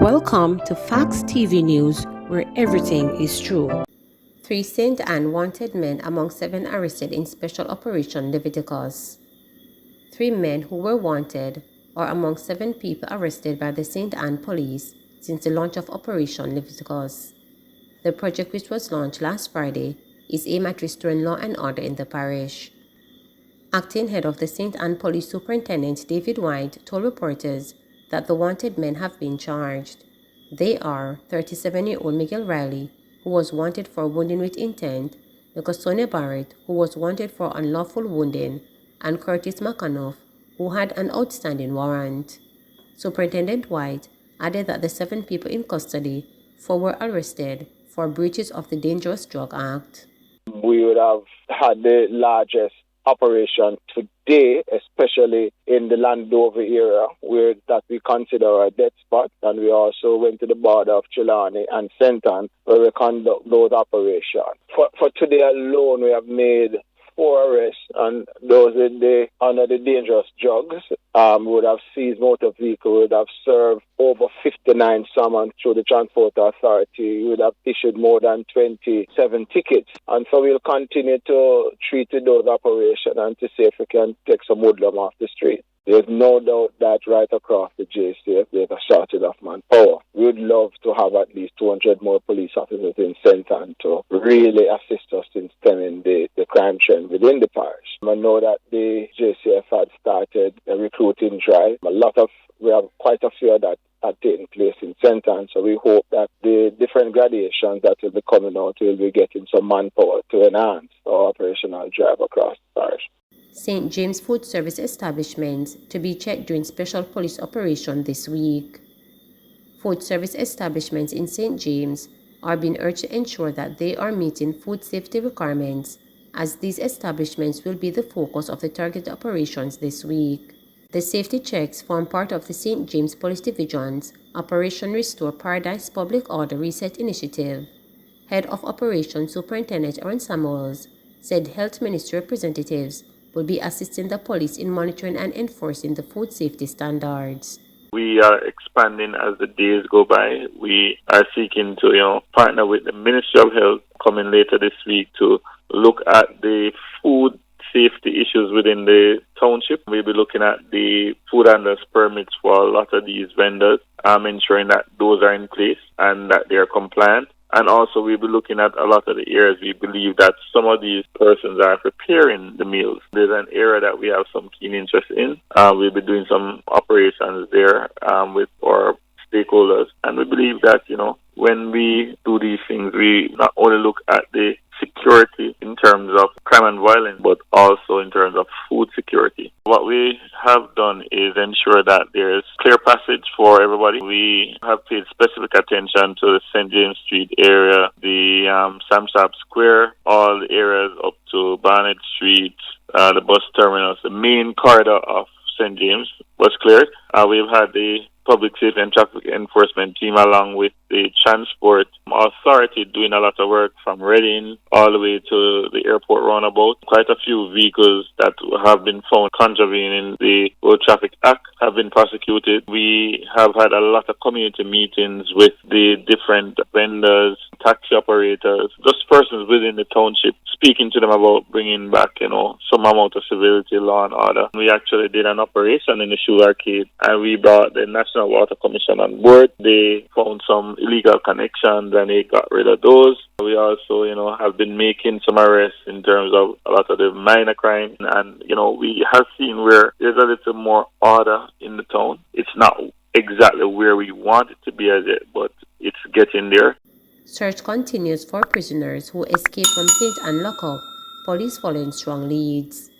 Welcome to Facts TV News, where everything is true. 3 St. Anne wanted men among 7 arrested in Special Operation Leviticus. 3 men who were wanted are among 7 people arrested by the St. Anne police since the launch of Operation Leviticus. The project, which was launched last Friday, is aimed at restoring law and order in the parish. Acting head of the St. Anne Police Superintendent David White told reporters that the wanted men have been charged. They are 37-year-old Miguel Riley, who was wanted for wounding with intent, Nicosone Barrett, who was wanted for unlawful wounding, and Curtis McAnuff, who had an outstanding warrant. Superintendent White added that the 7 people in custody, 4 were arrested for breaches of the Dangerous Drug Act. We would have had the largest operation today, especially in the Landover area, where that we consider a dead spot, and we also went to the border of Chilani and St. Anne, where we conduct those operations. For today alone, we have made 4 arrests, and those under the dangerous drugs. We would have seized motor vehicle, we would have served over 59 summons through the Transport Authority. We would have issued more than 27 tickets. And so we'll continue to treat those operations and to see if we can take some woodlum off the street. There's no doubt that right across the JCF, there's a shortage of manpower. We would love to have at least 200 more police officers in St. Anne to really assist us in stemming the crime trend within the parish. I know that the JCF had started a recruiting drive. We have quite a few that are taking place in St. Anne, so we hope that the different gradations that will be coming out will be getting some manpower to enhance our operational drive across the parish. St. James Food Service establishments to be checked during special police operation this week. Food service establishments in St. James are being urged to ensure that they are meeting food safety requirements, as these establishments will be the focus of the target operations this week. The safety checks form part of the St. James Police Division's Operation Restore Paradise Public Order Reset Initiative. Head of Operations Superintendent Aaron Samuels said health ministry representatives will be assisting the police in monitoring and enforcing the food safety standards. We are expanding as the days go by. We are seeking to, partner with the Ministry of Health coming later this week to look at the food safety issues within the township. We'll be looking at the food handlers permits for a lot of these vendors, ensuring that those are in place and that they are compliant. And also we'll be looking at a lot of the areas we believe that some of these persons are preparing the meals. There's an area that we have some keen interest in. We'll be doing some operations there with our stakeholders. And we believe that, when we do these things, we not only look at the security in terms of crime and violence, but also in terms of food security. What we have done is ensure that there's clear passage for everybody. We have paid specific attention to the St. James Street area, the Samsap Square, all the areas up to Barnett Street, the bus terminals. The main corridor of St. James was cleared. We've had the Public Safety and Traffic Enforcement team along with the Transport Authority doing a lot of work from Reading all the way to the airport roundabout. Quite a few vehicles that have been found contravening the Road Traffic Act have been prosecuted. We have had a lot of community meetings with the different vendors, taxi operators, just persons within the township, speaking to them about bringing back, some amount of civility, law and order. We actually did an operation in the Shoe Arcade, and we brought the National Water Commission on board. They found some illegal connections and they got rid of those. We also, have been making some arrests in terms of a lot of the minor crime. And, we have seen where there's a little more order in the town. It's not exactly where we want it to be as yet, but it's getting there. Search continues for prisoners who escaped from St. Anne lockup, police following strong leads.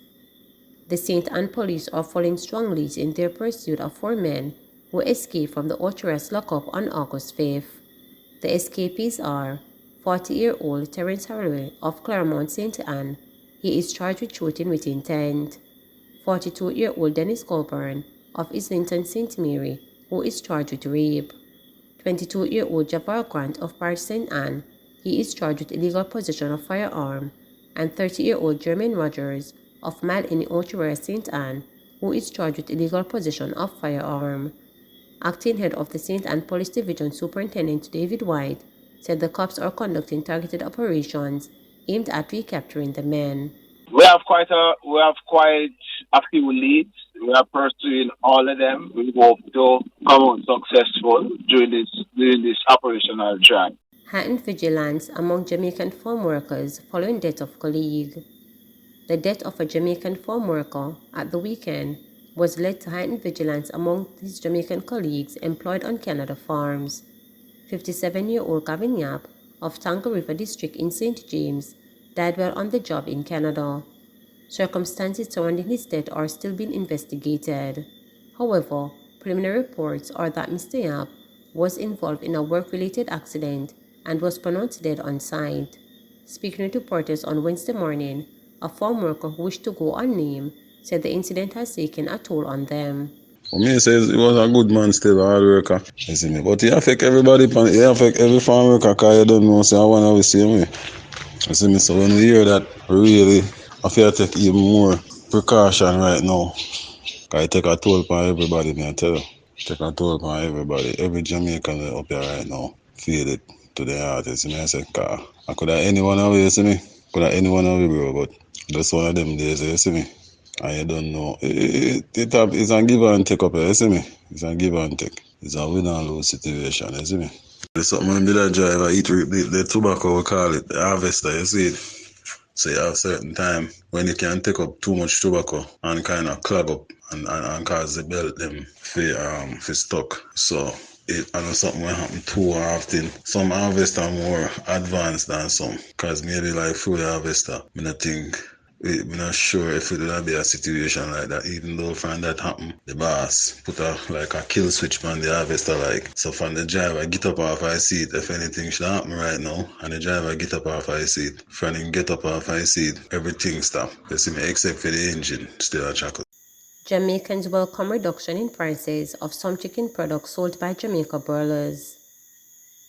The St. Anne police are following strong leads in their pursuit of 4 men who escaped from the Orchard lockup on August 5th. The escapees are 40-year-old Terence Harroway of Claremont St. Anne. He is charged with shooting with intent. 42-year-old Dennis Colburn of Islington St. Mary, who is charged with rape. 22-year-old Jabbar Grant of Parish St. Anne. He is charged with illegal possession of firearm. And 30-year-old Jermaine Rogers of Mile in Orchard St. Anne, who is charged with illegal possession of firearm. Acting head of the St. Ann Police Division Superintendent David White said the cops are conducting targeted operations aimed at recapturing the men. We have quite a few leads. We are pursuing all of them. We hope to come out successful during this operational drive. Heightened vigilance among Jamaican farm workers following death of colleague. The death of a Jamaican farm worker at the weekend was led to heightened vigilance among his Jamaican colleagues employed on Canada farms. 57-year-old Gavin Yap of Tango River District in St. James died while on the job in Canada. Circumstances surrounding his death are still being investigated. However, preliminary reports are that Mr. Yap was involved in a work-related accident and was pronounced dead on site. Speaking with reporters on Wednesday morning, a farm worker who wished to go unnamed said the incident has taken a toll on them. For me, it says he was a good man, still a hard worker. You see me? But he affect everybody, he affect every farm worker, because you don't know, say, I want to be the same way. You see me? So when we hear that, we really have to take even more precaution right now. Because it take a toll on everybody, man, I tell you. Take a toll on everybody. Every Jamaican up here right now feel it to the heart. You see me? I say, I could have anyone away, you see me? Could have anyone away, bro, but that's one of them days, you see me? And you don't know. It's a give and take up here, you see me? It's a give and take. It's a win and lose situation, you see me? There's something when the driver eat the tobacco, we call it, the harvester, you see it? So you have a certain time when you can take up too much tobacco and kind of clog up and cause the belt them for stuck. So I know something will happen too often. Some harvester are more advanced than some. Because maybe like food harvester, I'm not sure if it will be a situation like that, even though from that happen, the boss put a kill switch on the harvester like. So from the driver get up off his seat, if anything should happen right now, and the driver get up off his seat, from him get up off his seat, everything stop. You see me, except for the engine, still a chuckle. Jamaicans welcome reduction in prices of some chicken products sold by Jamaica broilers.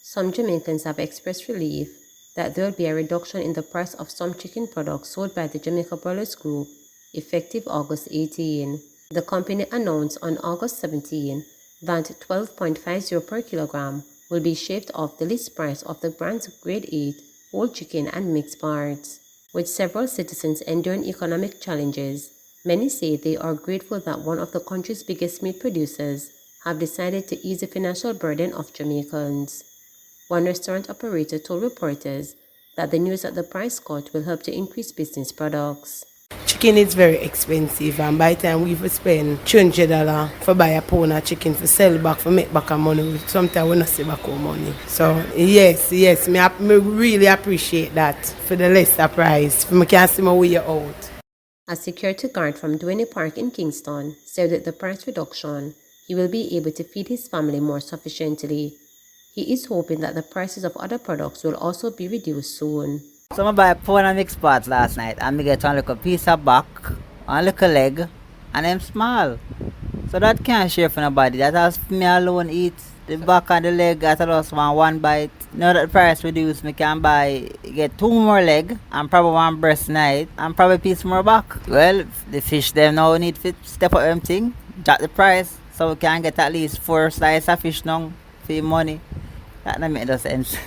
Some Jamaicans have expressed relief that there will be a reduction in the price of some chicken products sold by the Jamaica Broilers Group effective August 18. The company announced on August 17 that 12.50 per kilogram will be shaved off the list price of the brand's grade 8 whole chicken and mixed parts. With several citizens enduring economic challenges, many say they are grateful that one of the country's biggest meat producers have decided to ease the financial burden of Jamaicans. One restaurant operator told reporters that the news at the price cut will help to increase business products. Chicken is very expensive, and by the time we spend $200 for buy a pound of chicken for sell back, for make back our money, sometimes we not see back our money. So yes, me really appreciate that for the lesser price, for me can see my way out. A security guard from Duane Park in Kingston said with the price reduction, he will be able to feed his family more sufficiently. He is hoping that the prices of other products will also be reduced soon. So I buy a pound of mixed parts last night and I get one little piece of back, one little leg, and them small. So that can't share for nobody. That has me alone eat the back and the leg at just one bite. Now that the price reduced, me can get 2 more leg and probably 1 breast night and probably a piece more back. Well, the fish them now need to step up them thing, drop the price, so we can get at least 4 slices of fish now for your money. That doesn't make no sense.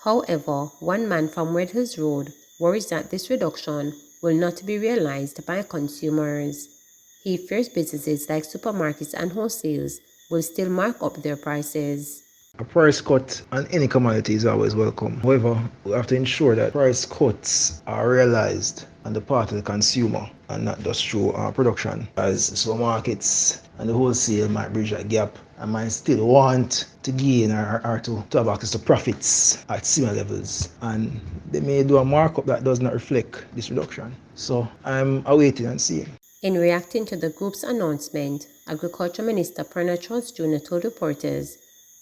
However, one man from Red Hills Road worries that this reduction will not be realized by consumers. He fears businesses like supermarkets and wholesales will still mark up their prices. A price cut on any commodity is always welcome. However, we have to ensure that price cuts are realized on the part of the consumer and not just through our production, as supermarkets and the wholesale might bridge that gap and might still want to gain or to have access to profits at similar levels, and they may do a markup that does not reflect this reduction. So I'm awaiting and seeing. In reacting to the group's announcement, Agriculture Minister Pernell Charles Jr. told reporters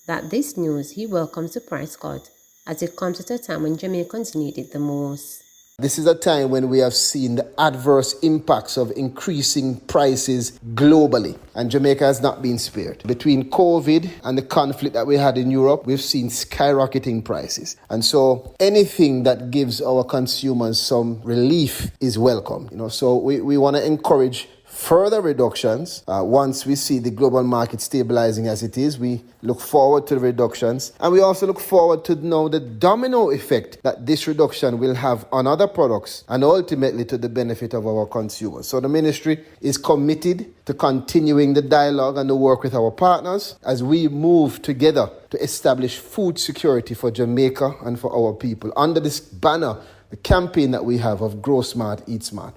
that this news he welcomes the price cut as it comes at a time when Jamaicans need it the most. This is a time when we have seen the adverse impacts of increasing prices globally, and Jamaica has not been spared. Between COVID and the conflict that we had in Europe, we've seen skyrocketing prices. And so anything that gives our consumers some relief is welcome. So we want to encourage further reductions. Once we see the global market stabilizing as it is, we look forward to the reductions. And we also look forward to know the domino effect that this reduction will have on other products and ultimately to the benefit of our consumers. So the ministry is committed to continuing the dialogue and the work with our partners as we move together to establish food security for Jamaica and for our people under this banner, the campaign that we have of Grow Smart, Eat Smart.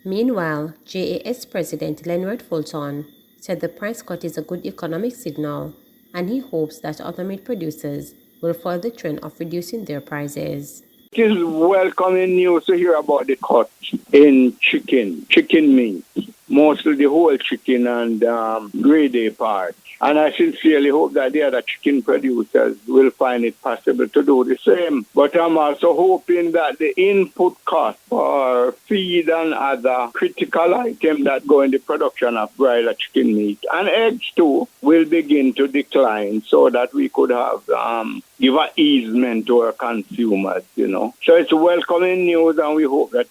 Meanwhile, JAS President Leonard Fulton said the price cut is a good economic signal, and he hopes that other meat producers will follow the trend of reducing their prices. It is welcoming news to hear about the cut in chicken meat, mostly the whole chicken and grade part. And I sincerely hope that the other chicken producers will find it possible to do the same. But I'm also hoping that the input cost for feed and other critical items that go in the production of broiler chicken meat and eggs too will begin to decline so that we could have give an easement to our consumers, So it's welcoming news, and we hope that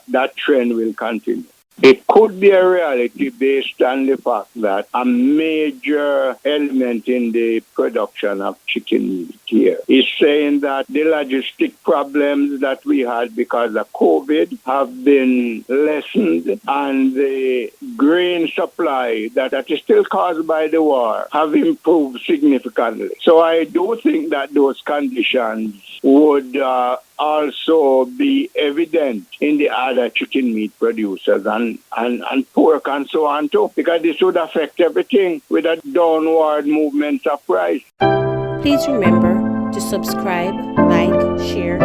that trend will continue. It could be a reality based on the fact that a major element in the production of chicken meat here is saying that the logistic problems that we had because of COVID have been lessened, and the grain supply that is still caused by the war have improved significantly. So I do think that those conditions would also be evident in the other chicken meat producers and pork and so on too, because this would affect everything with a downward movement of price. Please remember to subscribe, like, share,